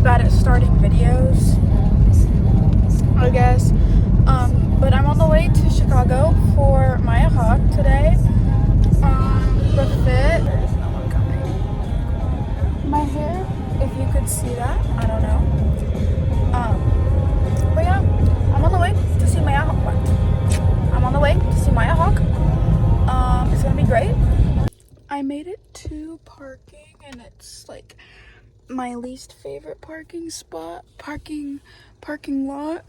bad at starting videos, I guess. But I'm on the way to Chicago for my hawke today. The fit. There's no one coming. My hair, if you could see that, I don't know. But yeah, I'm on the way to see my hawke. It's gonna be great. I made it to parking, and it's like my least favorite parking spot, parking lot.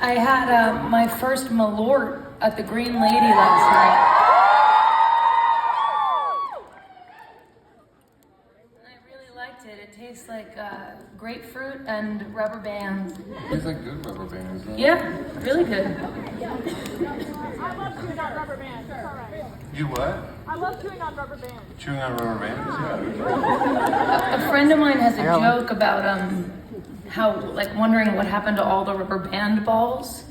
I had my first malort at the Green Lady last night. I really liked it. It tastes like grapefruit and rubber band. Tastes like good rubber band, isn't it? Yeah, really good. I love chewing on rubber bands. It's all right. You what? I love chewing on rubber bands. Chewing on rubber bands? A friend of mine has a joke about how, like, wondering what happened to all the rubber band balls.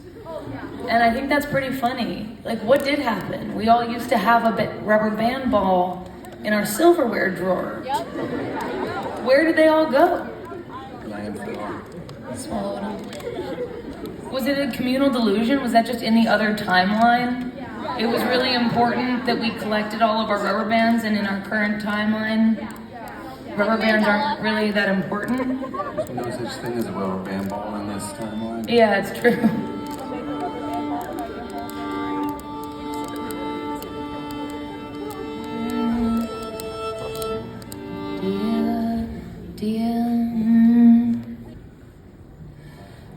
And I think that's pretty funny. Like, what did happen? We all used to have a rubber band ball in our silverware drawer. Yep. Where did they all go? Landfill. Swallowed them. Was it a communal delusion? Was that just in the other timeline? It was really important that we collected all of our rubber bands, and in our current timeline, rubber bands aren't really that important. There's no such thing as a rubber band ball in this timeline. Yeah, it's true.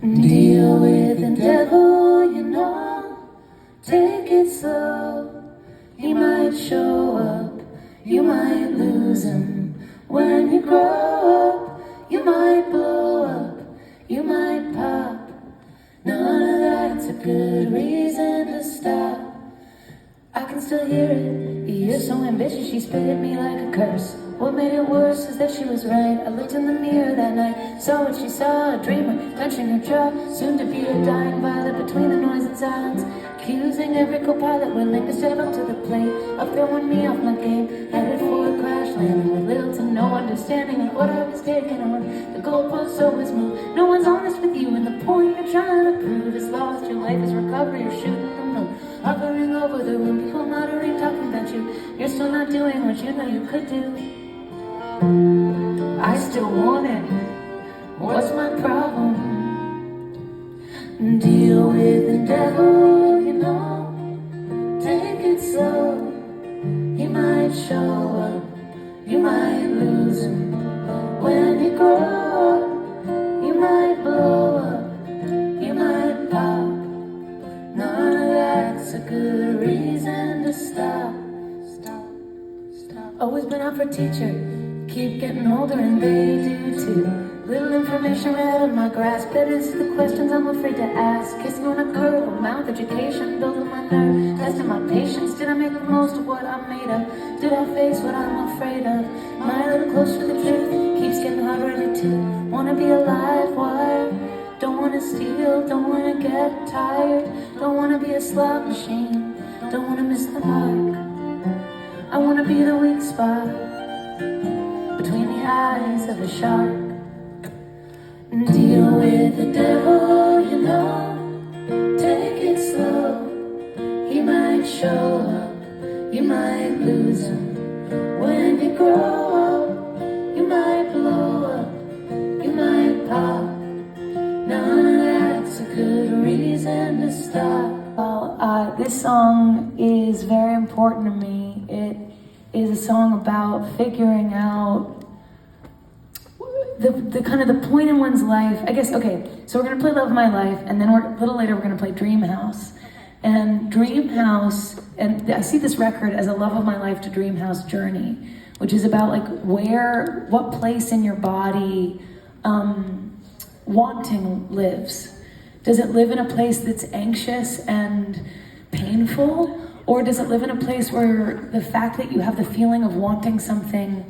Deal with the devil, you know. Take it slow. He might show up. You might lose him. When you grow up, you might blow up. You might pop. None of that's a good reason to stop. I can still hear it. You're so ambitious, she spit at me like a curse. What made it worse is that she was right. I looked in the mirror that night, saw what she saw, a dreamer, clenching her jaw, soon to be a dying violet between the noise and silence, accusing every co-pilot willing to step up to the plate, of throwing me off my game, headed for a crash landing with little to no understanding of what I was taking on. The goalposts always move, no one's honest with you, and the point you're trying to prove is lost. Your life is recovery, you're shooting the moon, hovering over the room, people muttering, talking about you. You're still not doing what you know you could do. I still want it. What's my problem? Deal with the devil, you know. Take it slow. He might show up. You might lose him. When you grow up, you might blow up. You might pop. None of that's a good reason to stop. Always been up for teacher. Keep getting older and they do too. Little information right out of my grasp. That is the questions I'm afraid to ask. Kissing on a curve, mouth education, building my nerve, testing my patience. Did I make the most of what I'm made of? Did I face what I'm afraid of? Am I a little closer to the truth? Keeps getting harder to wanna be a live wire. Don't wanna steal, don't wanna get tired. Don't wanna be a slot machine. Don't wanna miss the mark. I wanna be the weak spot between the eyes of a shark. Deal with the devil, you know. Take it slow. He might show up. You might lose him. When you grow up, you might blow up. You might pop. None of that's a good reason to stop. Well, this song is very important to me. It is a song about figuring out the kind of the point in one's life. I guess, okay, so we're gonna play Love of My Life, and then a little later we're gonna play Dream House. And Dream House, and I see this record as a Love of My Life to Dream House journey, which is about like what place in your body wanting lives. Does it live in a place that's anxious and painful? Or does it live in a place where the fact that you have the feeling of wanting something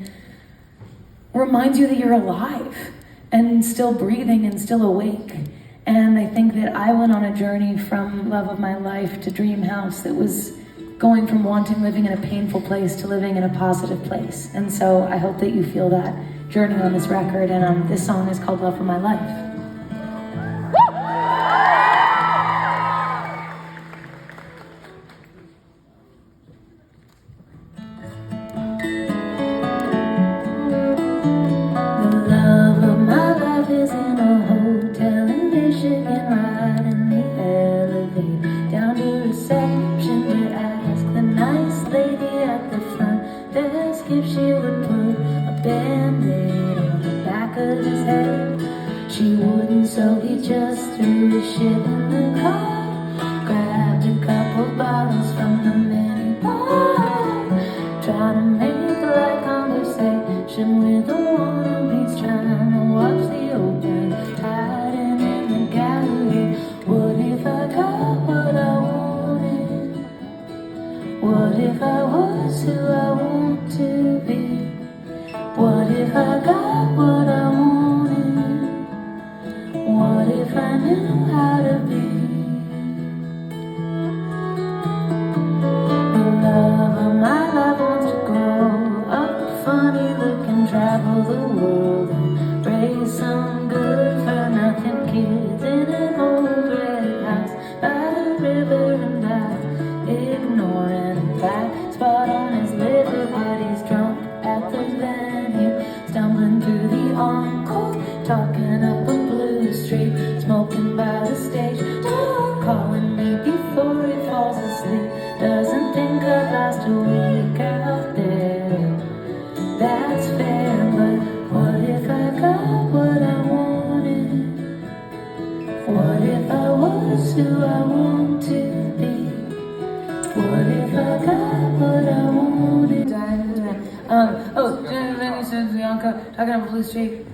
reminds you that you're alive and still breathing and still awake? And I that I went on a journey from love of my life to dream house that was going from wanting living in a painful place to living in a positive place. And so I hope that you feel that journey on this record, and this song is called Love of My Life. So he just threw his shit in the car, grabbed a couple bottles from the mini bar, trying to make light conversation with the wannabes, trying to watch the open tide in the gallery. What if I got what I wanted? What if I was who I want to be? What if I got what I wanted? What if I knew how to be? The love of my life wants to grow up funny looking, travel the world and raise some good for nothing kids in an old red house by the river, and I ignore and black spot on his liver, but he's drunk at the venue, stumbling through the encore, talking up a street, smoking by the stage, calling me before he falls asleep. Doesn't think I'd last a week out there. That's fair, but what if I got what I wanted? What if I was who I want to be? What if I got what I wanted? Bianca, talking up Blue Street.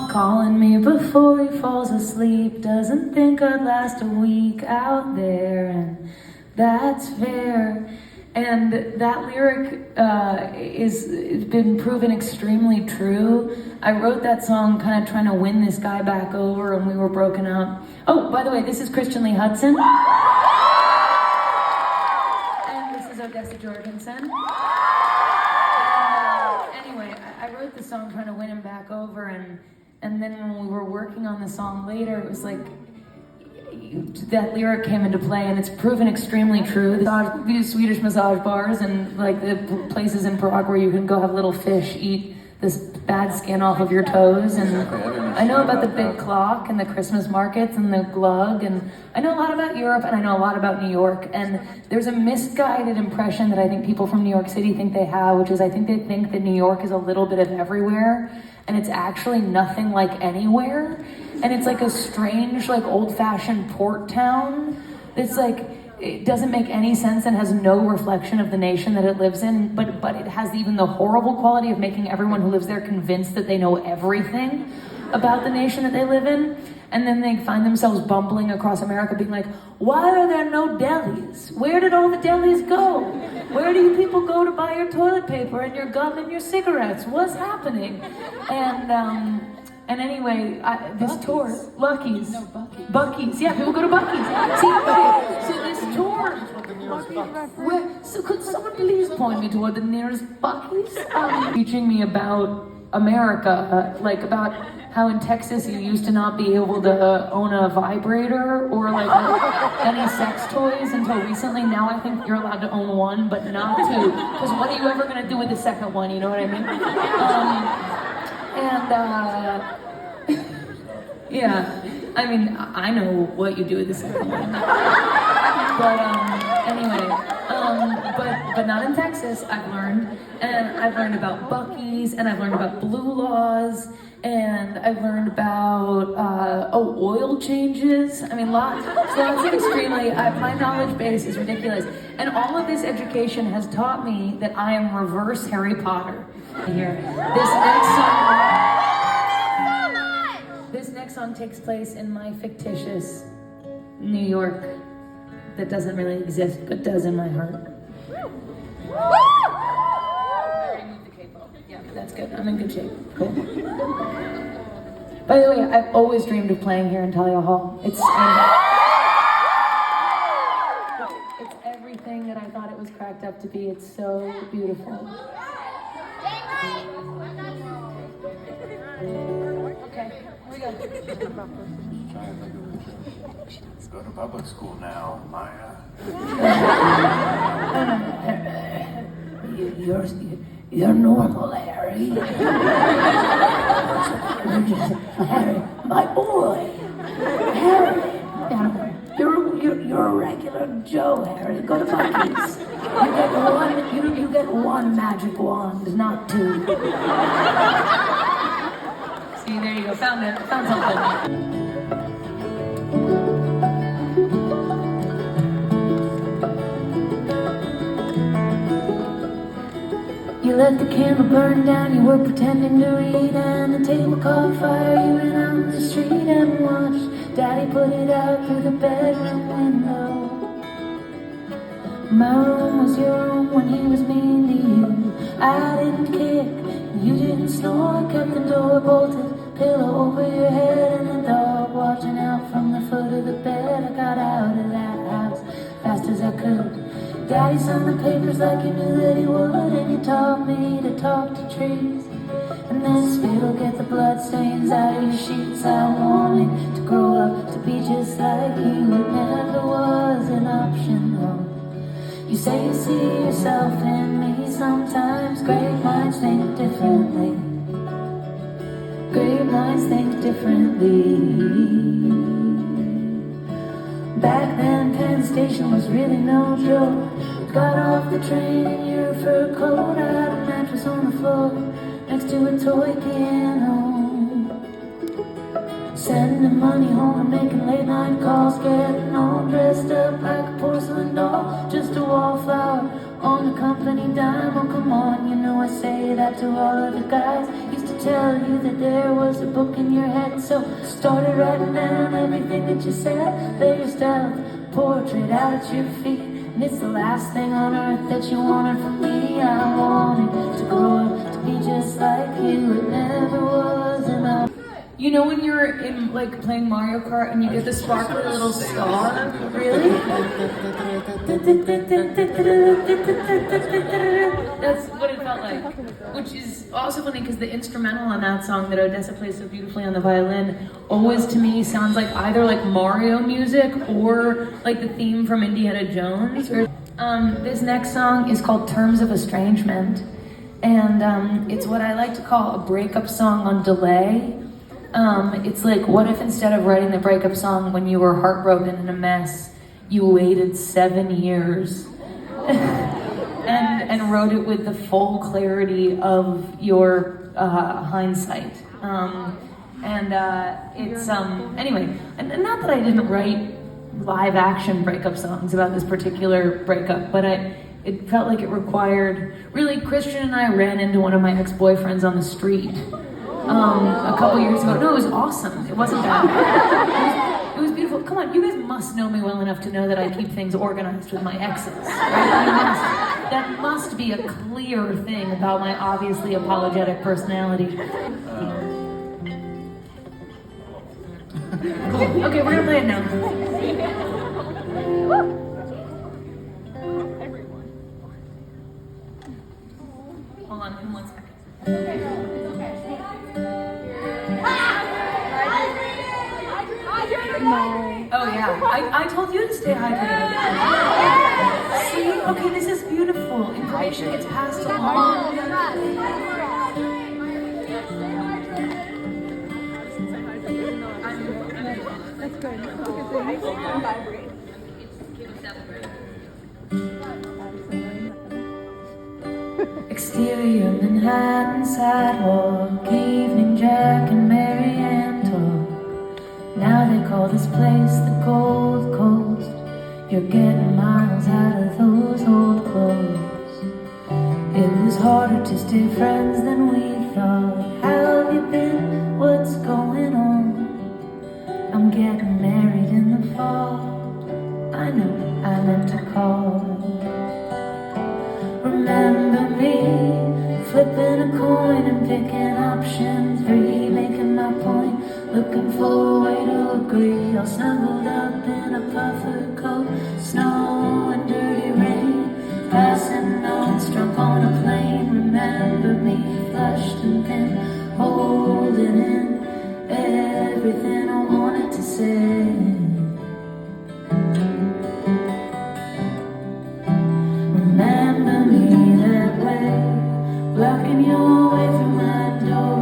Calling me before he falls asleep. Doesn't think I'd last a week out there, and that's fair. And that lyric is been proven extremely true. I wrote that song kind of trying to win this guy back over, and we were broken up. Oh, by the way, this is Christian Lee Hudson. And this is Odessa Jorgensen. I wrote the song trying to win him back over, and then when we were working on the song later, it was like that lyric came into play, and it's proven extremely true. These Swedish massage bars and like the places in Prague where you can go have little fish eat this bad skin off of your toes, and I know about the big clock and the Christmas markets and the glug, and I know a lot about Europe, and I know a lot about New York, and there's a misguided impression that I think people from New York City think they have, which is I think they think that New York is a little bit of everywhere, and it's actually nothing like anywhere, and it's like a strange, like old-fashioned port town that's like, it doesn't make any sense and has no reflection of the nation that it lives in, but it has even the horrible quality of making everyone who lives there convinced that they know everything about the nation that they live in. And then they find themselves bumbling across America being like, why are there no delis? Where did all the delis go? Where do you people go to buy your toilet paper and your gum and your cigarettes? What's happening? And anyway, this Buc-ee's. tour, Lucky's. No, Buc-ee's. Buc-ee's, yeah, people go to Buc-ee's. See, okay, so this tour, so could someone please point me toward the nearest Buc-ee's? Teaching me about America, like about how in Texas you used to not be able to own a vibrator or like any sex toys until recently. Now I think you're allowed to own one, but not two. Because what are you ever gonna do with the second one? You know what I mean? Yeah, I mean, I know what you do with the second one. But anyway, but not in Texas, I've learned. And I've learned about Buc-ee's, and I've learned about blue laws, and I've learned about, oil changes. I mean, lots of extremely, my knowledge base is ridiculous. And all of this education has taught me that I am reverse Harry Potter. Here, this next song takes place in my fictitious New York that doesn't really exist, but does in my heart. I removed the capo. Yeah, that's good. I'm in good shape. Cool. By the way, I've always dreamed of playing here in Talia Hall. It's everything that I thought it was cracked up to be. It's so beautiful. Okay, here we go. Go to public school now, Maya. You're normal, Harry. Harry, my boy. Harry. You're a regular Joe, Harry. Go to Buc-ee's. You get one magic wand, not two. See, there you go. Found it. Found something. You let the candle burn down, you were pretending to read, and the table caught fire. You went out on the street and watched Daddy put it out through the bedroom window. My room was your room when he was mean to you. I didn't kick, you didn't snore. Kept the door bolted, pillow over your head, and the dog watching out from the foot of the bed. I got out of that house fast as I could. Daddy signed the papers like you knew that he would, and you taught me to talk to trees. And then spit'll get the blood stains out of your sheets. I'm wanting to grow up to be just like you. It never was an option, though. You say you see yourself in me sometimes. Great minds think differently. Great minds think differently. Back then, Penn Station was really no joke. Got off the train in your fur coat. I had a mattress on the floor next to a toy piano. Sending money home and making late night calls. Getting all dressed up like a porcelain doll. Just a wallflower on the company dime. Oh, come on, you know I say that to all of the guys. Used to tell you that there was a book in your head, so started writing down everything that you said. Lay your style portrait out at your feet, and it's the last thing on earth that you wanted from me. I wanted to grow up to be just like you. It never was enough. You know when you're in like playing Mario Kart and you get the sparkly little star? Really? That's what it felt like. Which is also funny because the instrumental on that song that Odessa plays so beautifully on the violin always to me sounds like either like Mario music or like the theme from Indiana Jones. This next song is called Terms of Estrangement. And it's what I like to call a breakup song on delay. It's like, what if instead of writing the breakup song when you were heartbroken and a mess, you waited 7 years and wrote it with the full clarity of your hindsight. Anyway, and not that I didn't write live action breakup songs about this particular breakup, but it felt like it required, really, Christian and I ran into one of my ex-boyfriends on the street. A couple years ago. No, it was awesome. It wasn't bad. It was beautiful. Come on, you guys must know me well enough to know that I keep things organized with my exes. Right? That must be a clear thing about my obviously apologetic personality. Cool. Okay, we're gonna play it now. Hold on, in 1 second. No. Oh yeah, I told you to stay hydrated. See? Okay, this is beautiful. Information gets passed along. That's good. Exterior Manhattan sidewalk, evening Jack and Mary Ann talk. Now they call this place the Gold Coast. You're getting miles out of those old clothes. It was harder to stay friends than we thought. How have you been? What's going on? I'm getting married in the fall. I know I meant to call. Remember me flipping a coin and picking options, making my point. looking for a way to agree. All snuggled up in a puffer coat, snow and dirty rain, passing notes, drunk on a plane. Remember me, flushed and thin, holding in everything I wanted to say. Remember me that way, blocking your way through my door,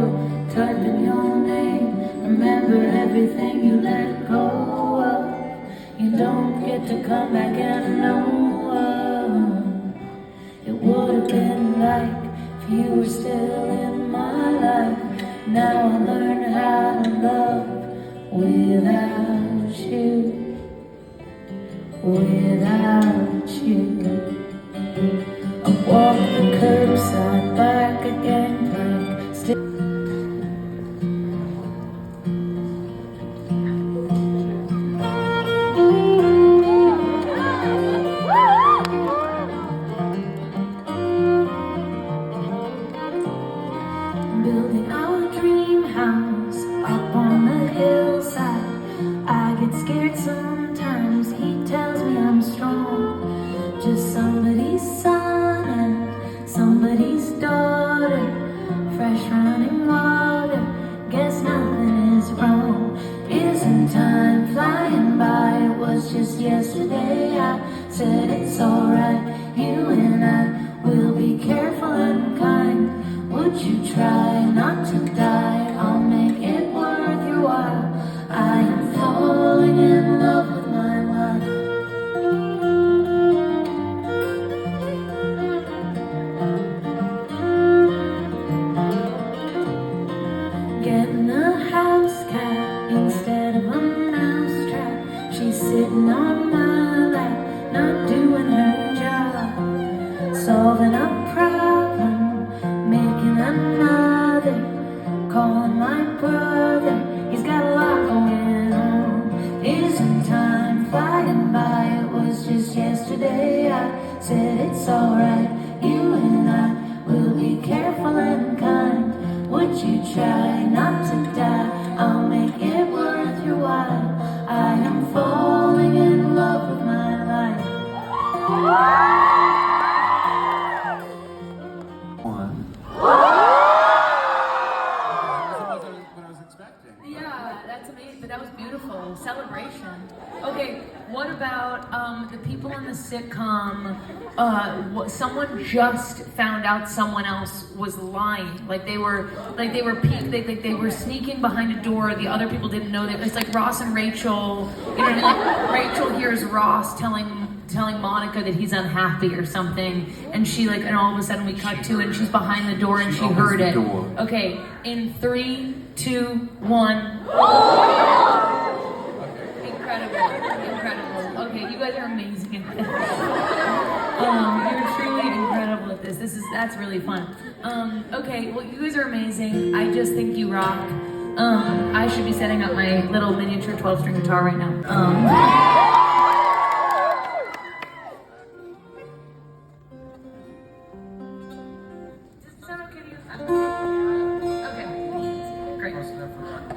typing your name. Remember everything you let go of. You don't get to come back and know. It would have been like if you were still in my life. Now I learn how to love without you, without you. I walk the curbside back again, like still. Building our dream house up on the hillside. I get scared sometimes. He tells me I'm strong, just somebody's son and somebody's daughter. Fresh running water, guess nothing is wrong. Isn't time flying by? It was just yesterday. I said it's alright, you and I will be careful and kind. Would you try not to die? I'll make it worth your while. I am falling in love with my life. Getting a house cat instead of a mouse trap. She's sitting on my lap, not doing her job, solving a problem, making another, calling my brother. He's got a lot going on. Isn't time flying by? It was just yesterday. I said it's alright, you and I will be careful and kind. Would you try not to die? I'll make it worth your while. I am falling in love with my life. One. What I was expecting. Yeah, that's amazing, but that was beautiful. Celebration. Okay, what about the people in the sitcom? Someone just found out someone else was lying. They were sneaking behind a door. The other people didn't know that. It's like Ross and Rachel. You know what I mean? Like Rachel hears Ross telling Monica that he's unhappy or something, and and all of a sudden we cut to and she's behind the door and she heard it. Okay, in 3, 2, 1. Incredible. Okay, you guys are amazing at this. You're truly incredible at this. That's really fun. Okay, well you guys are amazing. I just think you rock. I should be setting up my little miniature 12-string guitar right now.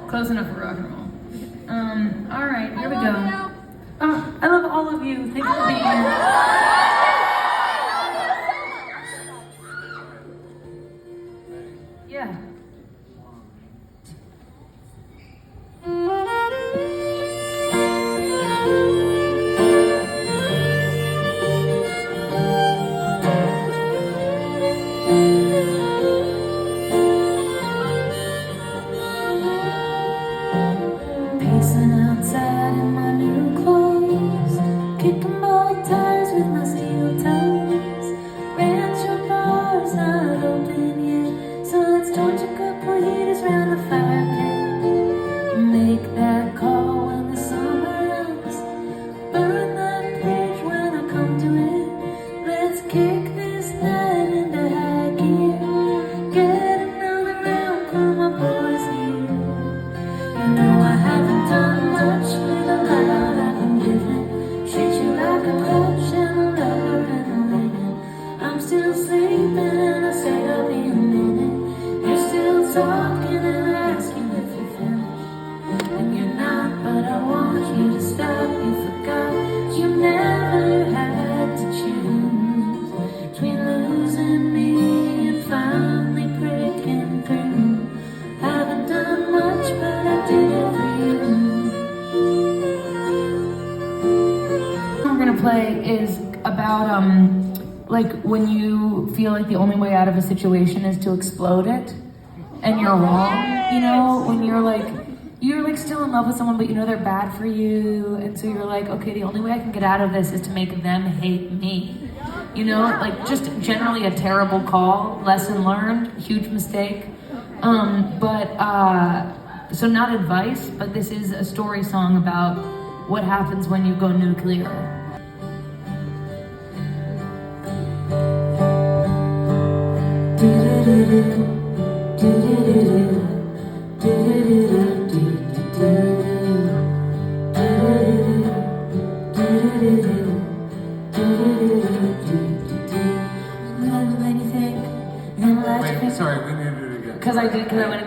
Close enough for rock and roll. All right, here we go. Oh, I love all of you. Thanks for being here. Yeah. Pacing outside in my new clothes, kicking both tires with my play is about like when you feel like the only way out of a situation is to explode it, and you're wrong. You know, when you're like still in love with someone, but you know they're bad for you, and so you're like, okay, the only way I can get out of this is to make them hate me. You know, like just generally a terrible call. Lesson learned, huge mistake. So not advice, but this is a story song about what happens when you go nuclear. Wait, sorry, we need to do it again. Because I went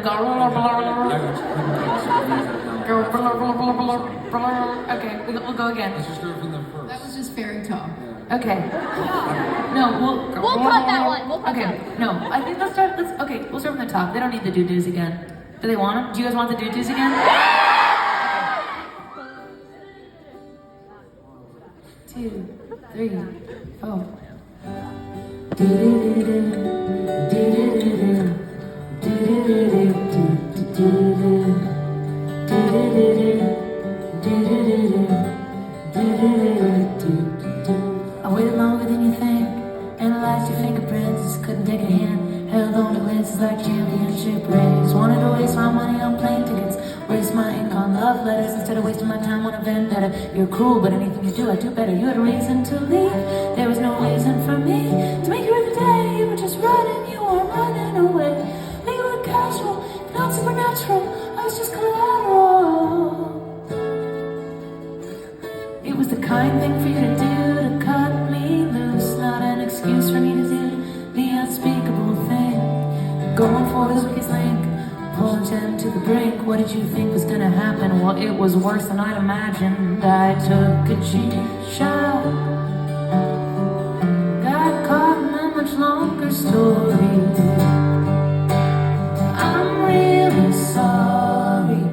okay, we'll go again. Let's just do it from the first. That was just fairy tale. Okay. No, We'll cut that one. We'll cut okay, that. no, I think we'll start from the top. They don't need the doo-doos again. Do they want them? Do you guys want the doo-doos again? Okay. 2, 3, 4. I waited longer than you think, analyzed your fingerprints, couldn't take a hint, held on to glances like championship rings. Wanted to waste my money on plane tickets, waste my ink on love letters instead of wasting my time on a vendetta. You're cruel, but anything you do, I do better. You had a reason to leave, there was no reason for me to make you the day. You were just running, you weren't running away. Like you were casual, not supernatural. I was just collateral. It was the kind thing for you to do, to cut me loose, not an excuse for me to do the unspeakable thing. Going for this weakest link, pulling them to the brink. What did you think was gonna happen? Well, it was worse than I'd imagined. I took a cheap shot, got caught in a much longer story. I'm really sorry,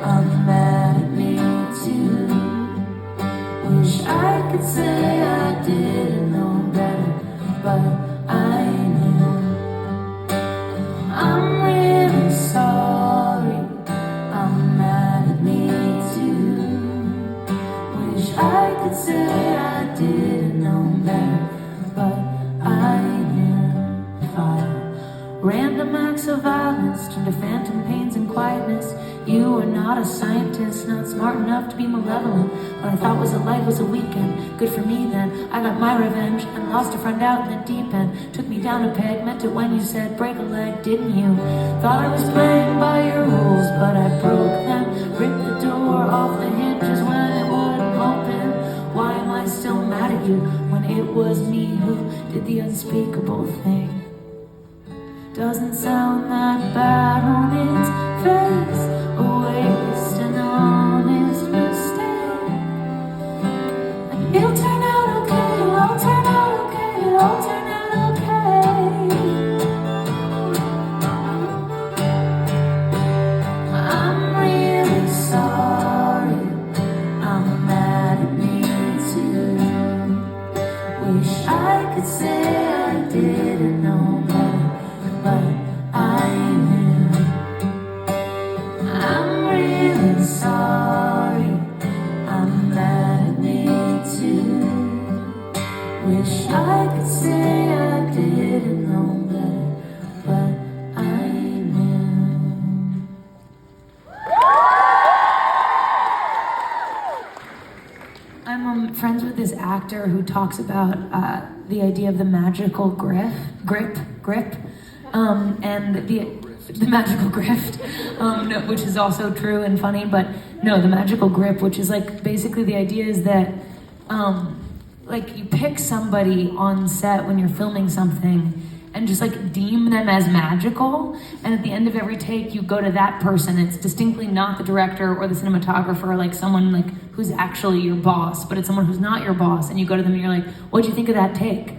I'm mad at me too. Wish I could say I didn't know better, but I knew. I'm really sorry, I'm mad at me too. Wish I could say I didn't know better, but I knew. Fire. Random acts of violence turned to phantom pains and quietness. You were not a scientist, not smart enough to be malevolent. What I thought was a life was a weekend. Good for me then. I got my revenge and lost a friend out in the deep end. Took me down a peg, meant it when you said break a leg, didn't you? Thought I was playing by your rules, but I broke them. Ripped the door off the hinges when it wouldn't open. Why am I still mad at you when it was me who did the unspeakable thing? Doesn't sound that bad on its face. A waste, an honest mistake. It'll turn out okay, it'll all turn out okay, it'll all turn out okay. I'm really sorry, I'm mad at me too. Wish I could say I didn't know better, but I knew. I'm really sorry, I'm mad at me too. Wish I could say I didn't know better, but I knew. I'm friends with this actor who talks about the idea of the magical grip, and the magical grift, which is also true and funny, but no, the magical grip, which is like basically the idea is that like you pick somebody on set when you're filming something and just like deem them as magical, and at the end of every take you go to that person. It's distinctly not the director or the cinematographer, or like someone like who's actually your boss, but it's someone who's not your boss, and you go to them and you're like, what'd you think of that take?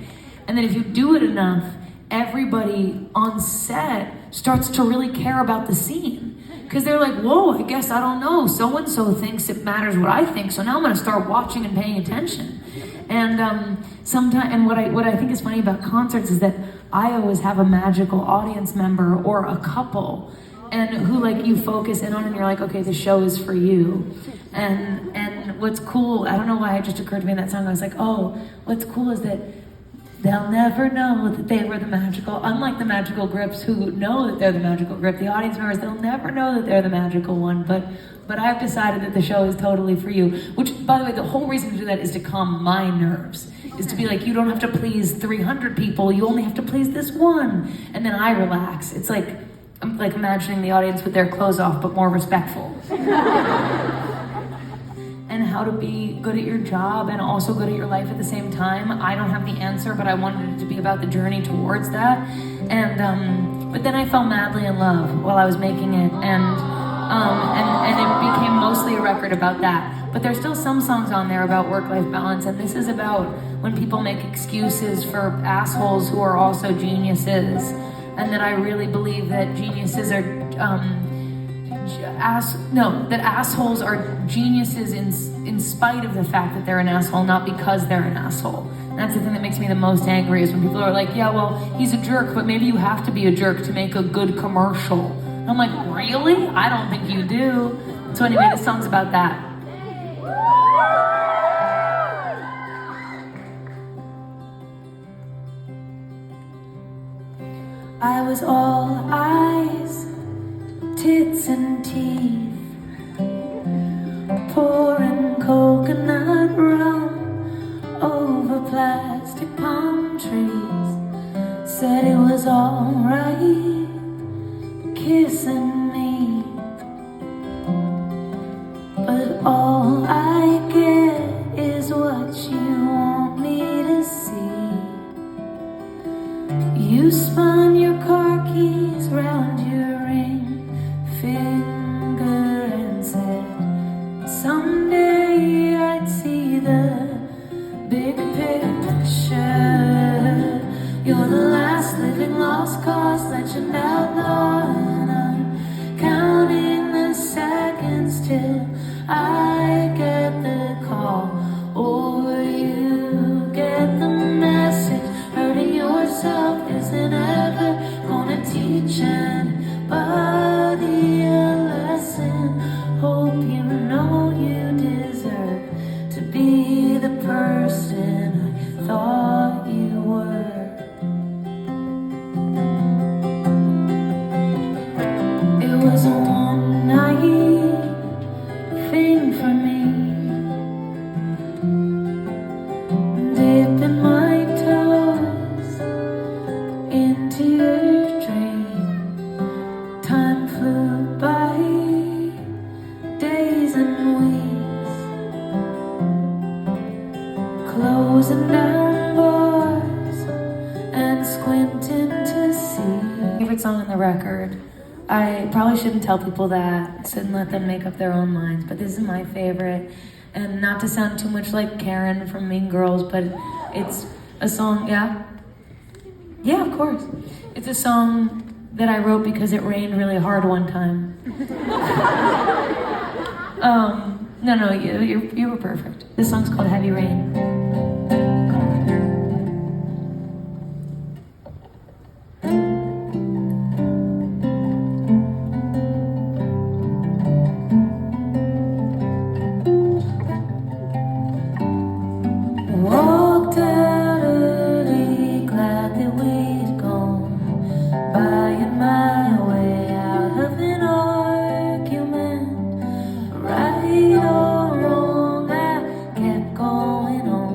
And then if you do it enough, everybody on set starts to really care about the scene. Because they're like, whoa, I guess I don't know. So-and-so thinks it matters what I think, so now I'm gonna start watching and paying attention. And sometimes, and what I think is funny about concerts is that I always have a magical audience member or a couple, and who like you focus in on, and you're like, okay, the show is for you. And what's cool, I don't know why it just occurred to me in that song. I was like, oh, what's cool is that they'll never know that they were the magical, unlike the magical grips who know that they're the magical grip, the audience members, they'll never know that they're the magical one, but I've decided that the show is totally for you, which, by the way, the whole reason to do that is to calm my nerves, is to be like, you don't have to please 300 people, you only have to please this one, and then I relax. It's like, I'm like imagining the audience with their clothes off, but more respectful. And how to be good at your job and also good at your life at the same time. I don't have the answer, but I wanted it to be about the journey towards that. And but then I fell madly in love while I was making it, and it became mostly a record about that. But there's still some songs on there about work-life balance, and this is about when people make excuses for assholes who are also geniuses, and that I really believe that geniuses are that assholes are geniuses in spite of the fact that they're an asshole, not because they're an asshole. And that's the thing that makes me the most angry, is when people are like, yeah, well, he's a jerk, but maybe you have to be a jerk to make a good commercial. And I'm like, really? I don't think you do. So anyway, this song's about that. I was all eyes, tits and teeth, pouring coconut rum over plastic palm trees. Said it was alright, kissing me, but all I get is what you want me to see. You spun your car keys round your ring finger and said, someday I'd see the big picture. You're the last living lost cause, legend outlaw, and I'm counting the seconds till I get the call, or you get the message. Hurting yourself isn't ever gonna teach anybody a lesson. Hope you know you deserve to be the person I thought you were. It was a one night thing for me, dipping my toes into your dream. Time flew by, days and weeks, closing down bars and squinting to see. Favorite song on the record. I probably shouldn't tell people that, shouldn't let them make up their own minds, but this is my favorite. And not to sound too much like Karen from Mean Girls, but it's a song, yeah? Yeah, of course. It's a song that I wrote because it rained really hard one time. No, you were perfect. This song's called Heavy Rain. Walked out early, glad that we'd gone, buying my way out of an argument. Right or wrong, I kept going on.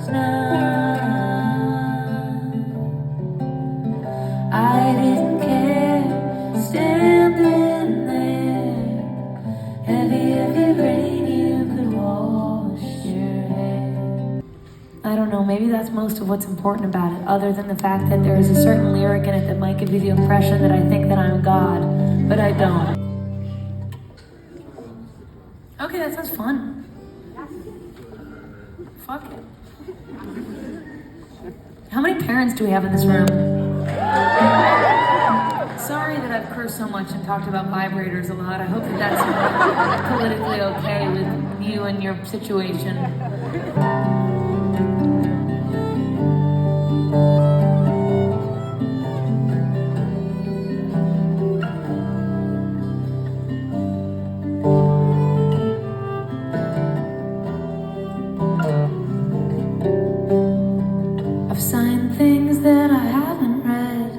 close now. I didn't care, standing there, heavy rain, you could wash your hair. I don't know, maybe that's most of what's important about it, other than the fact that there is a certain lyric in it that might give you the impression that I think that I'm God, but I don't. Okay, that sounds fun. Fuck it. How many parents do we have in this room? Sorry that I've cursed so much and talked about vibrators a lot. I hope that that's politically okay with you and your situation. I've signed things that I haven't read.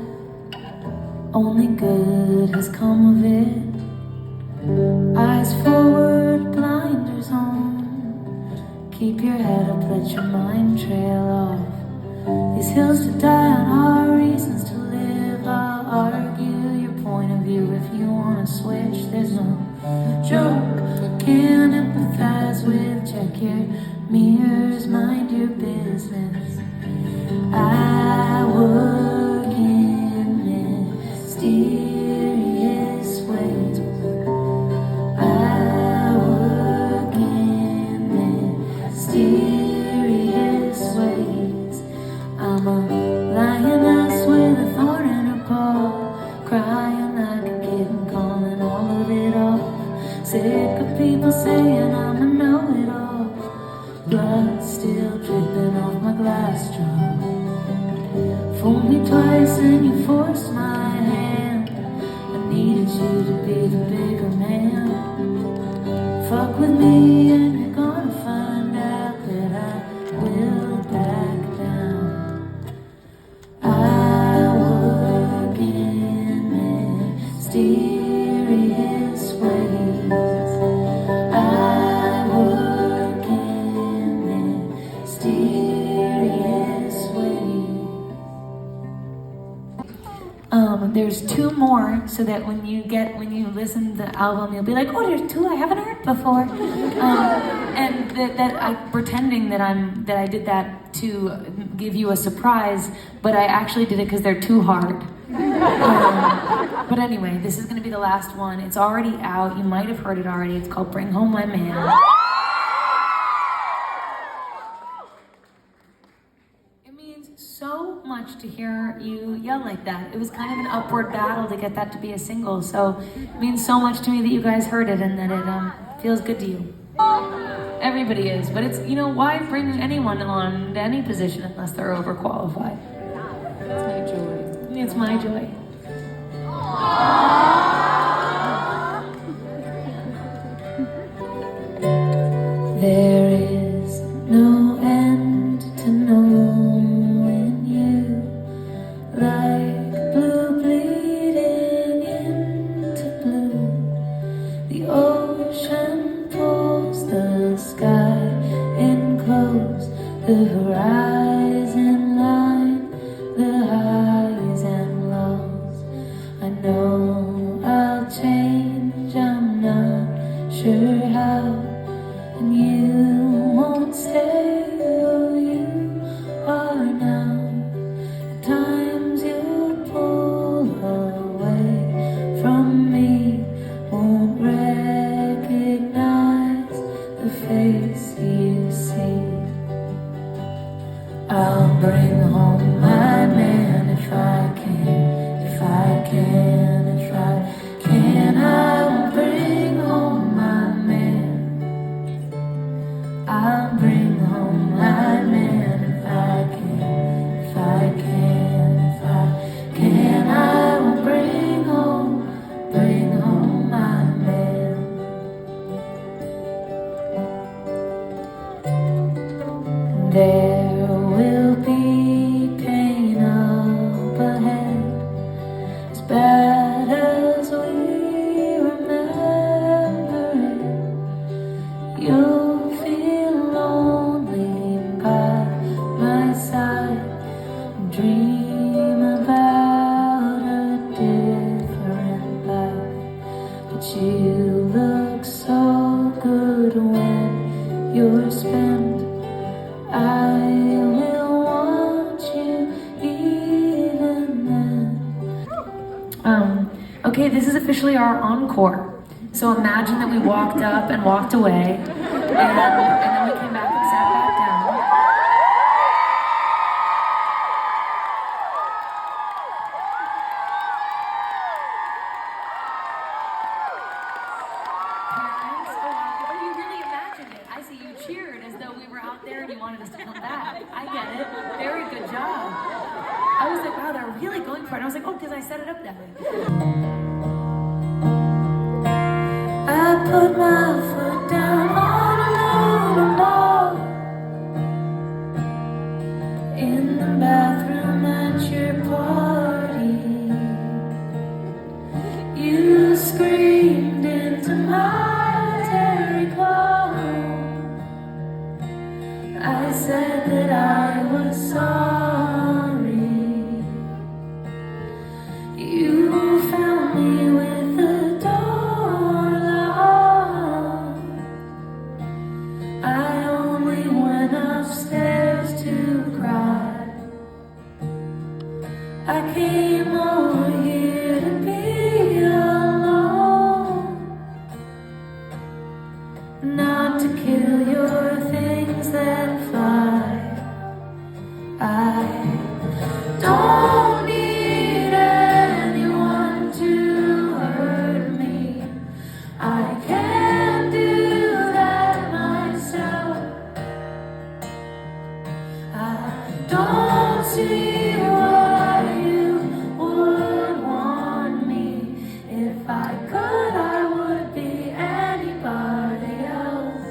Only good has come of it. Eyes forward, blinders on. Keep your head up, let your mind trail off. These hills to die on are reasons to live. I'll argue your point of view if you wanna switch. There's no joke, can't empathize with. Check your mirrors, mind your business. I work in mysterious ways. I work in mysterious ways. I'm a lioness with a thorn in her paw, crying like a kitten, calling all of it off. Sick of people saying I'm a know-it-all. Blood still dripping off my glass jaw. Fooled me twice and you forced my hand. I needed you to be the bigger man. Fuck with me and you're gonna find out that I will back down. I work in mysterious ways. I work in mysterious ways. There's two more, so that when you listen to the album, you'll be like, oh, there's two I haven't heard before. And that I'm pretending that I did that to give you a surprise, but I actually did it because they're too hard. But anyway, this is gonna be the last one. It's already out. You might have heard it already. It's called Bring Home My Man. So much to hear you yell like that. It was kind of an upward battle to get that to be a single, so it means so much to me that you guys heard it and that it feels good to you. Everybody is, but it's, why bring anyone on to any position unless they're overqualified? It's my joy. It's my joy. There is no end to knowing you, like blue bleeding into blue. The ocean pulls the sky in close, the horizon line, the highs and lows. I know I'll change, I'm not sure how. And you won't stay who you are now. At times you pull away from me, won't recognize the face you see. I'll bring home my man if I can, if I can, if I can. I will bring home my man. I'll bring home my man if I can, if I can, if I can. I will bring home my man. There will be pain up ahead, as bad side and dream about a different life. But you look so good when you're spent. I will want you even then. Okay, this is officially our encore. So imagine that we walked up and walked away, and then we came back and sat back down. Oh, you really imagined it. I see you cheered as though we were out there and you wanted us to come back. I get it. Very good job. I was like, wow, they're really going for it. And I was like, oh, because I set it up that way. I put my foot down on a wall in the bathroom at your party. You screamed into my terry clothes. I said that I was sorry. You found me with the door locked. I only went upstairs to cry. I came over here to be alone, not to kill your things that fly. I don't need anyone to hurt me. I can do that myself. I don't see why you would want me. If I could, I would be anybody else.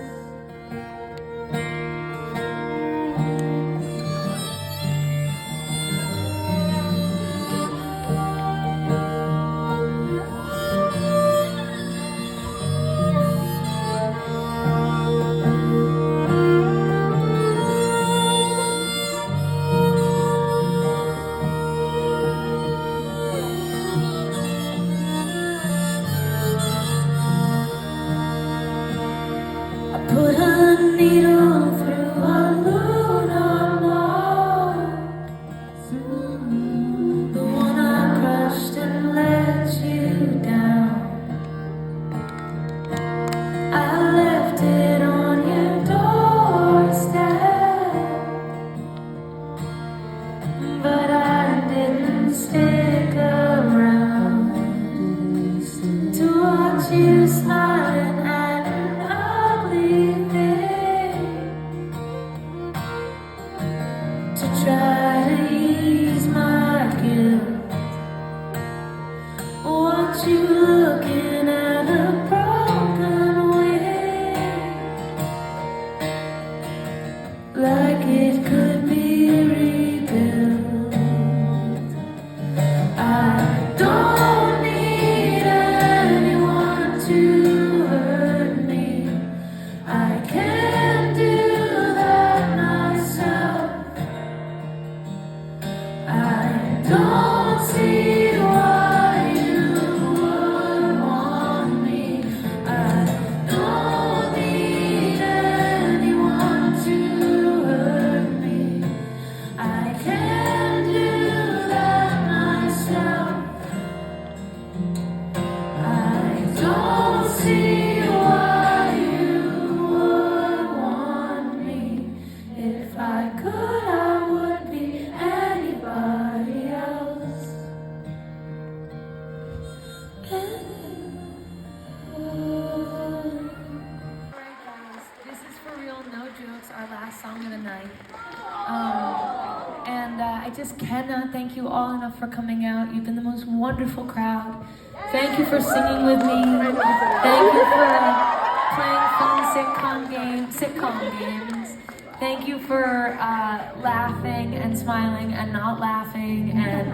I put a needle through a lunar ball, the one I crushed and let you down. I left it on your doorstep, but I didn't stick around to watch you smiling at an ugly thing, to try to ease my guilt. Watch you looking at a broken wing, like it could be rebuilt. I don't need anyone to hurt me. I can do that myself. I don't see why you would want me. I don't need anyone to hurt me. I can do that myself. I don't see why you would want me. If I could, I would be anybody else. Alright guys, this is for real, no jokes, our last song of the night. And I just cannot thank you all enough for coming out. You've been the most wonderful crowd. Thank you for singing with me. Thank you for playing fun sitcom games. Thank you for laughing and smiling and not laughing. And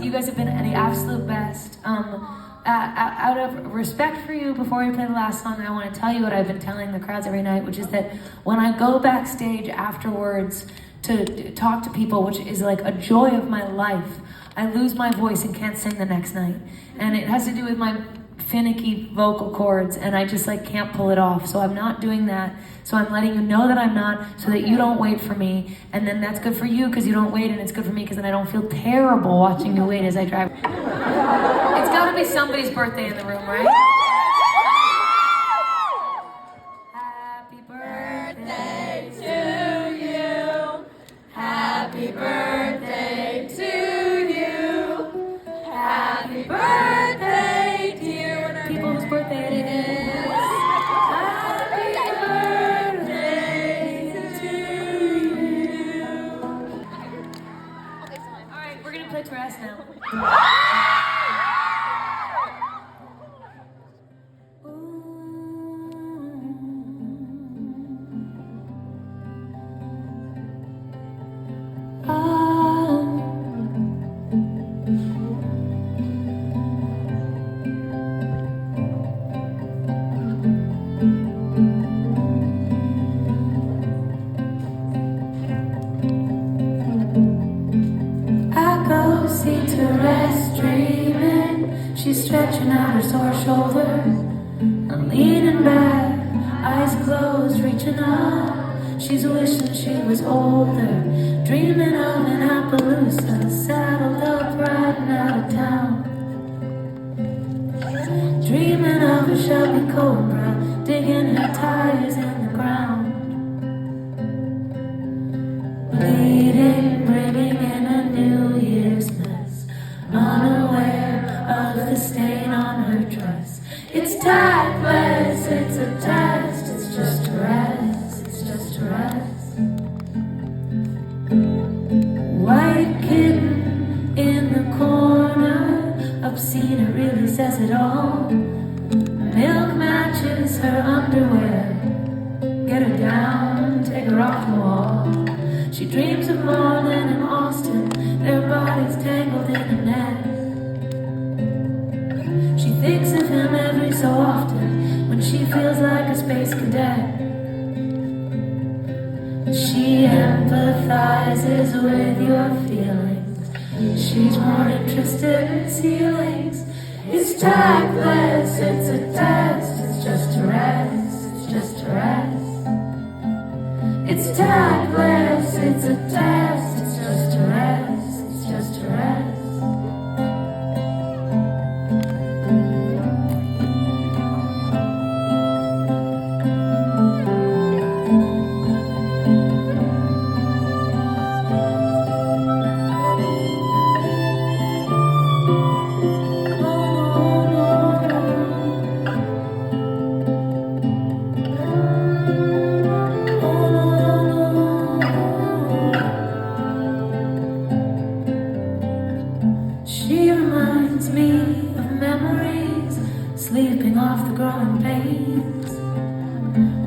you guys have been the absolute best. Out of respect for you, before we play the last song, I want to tell you what I've been telling the crowds every night, which is that when I go backstage afterwards to talk to people, which is like a joy of my life. I lose my voice and can't sing the next night. And it has to do with my finicky vocal cords, and I just like can't pull it off. So I'm not doing that. So I'm letting you know that I'm not, so that you don't wait for me. And then that's good for you because you don't wait, and it's good for me because then I don't feel terrible watching you wait as I drive. It's gotta be somebody's birthday in the room, right? Happy birthday to you. Happy birthday to you. Happy birthday, dear people whose birthday it is. Happy birthday to you. All right, we're gonna play dress now. She's stretching out her sore shoulder. I'm leaning back, eyes closed, reaching up. She's wishing she was older, dreaming of an Appaloosa, saddled up, riding out of town. Dreaming of a Shelby Cobra, digging her tires in the ground. Bleeding, bringing in a New Year's mess, unaware of the stain on her dress. It's tactless, it's a test, it's just a rest, it's just a rest. White kitten in the corner, obscene, it really says it all. Milk matches her underwear, get her down, take her off the wall. She dreams of Marlon and Austin, their bodies tangled in a net. She thinks of him every so often when she feels like a space cadet. She empathizes with your feelings. She's more interested in ceilings. It's tactless, it's a test, it's just a rest, it's just a rest. It's tactless, it's a test, it's just a rest, it's just a rest. She reminds me of memories, sleeping off the growing pains.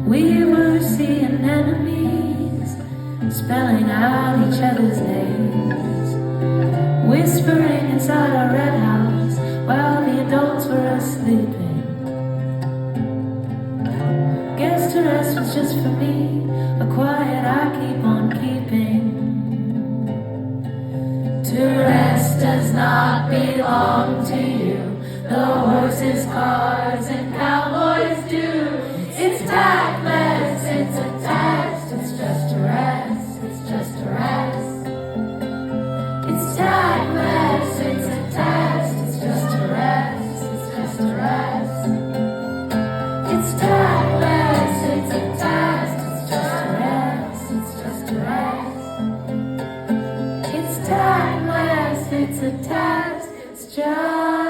We were seeing enemies, spelling out each other's names, whispering inside our red house while the adults were sleeping. Guess the rest was just for me, a quiet I keep on keeping. To rest does not belong to you. The horses, cars, and cowboys do. It's tactless, it's a test, it's just a rest, it's just a rest. It's tactless, it's a test, it's just a rest, it's just a rest. It's tactless, it's a test, it's just a rest, it's just a rest. It's tactless, it's a test, it's just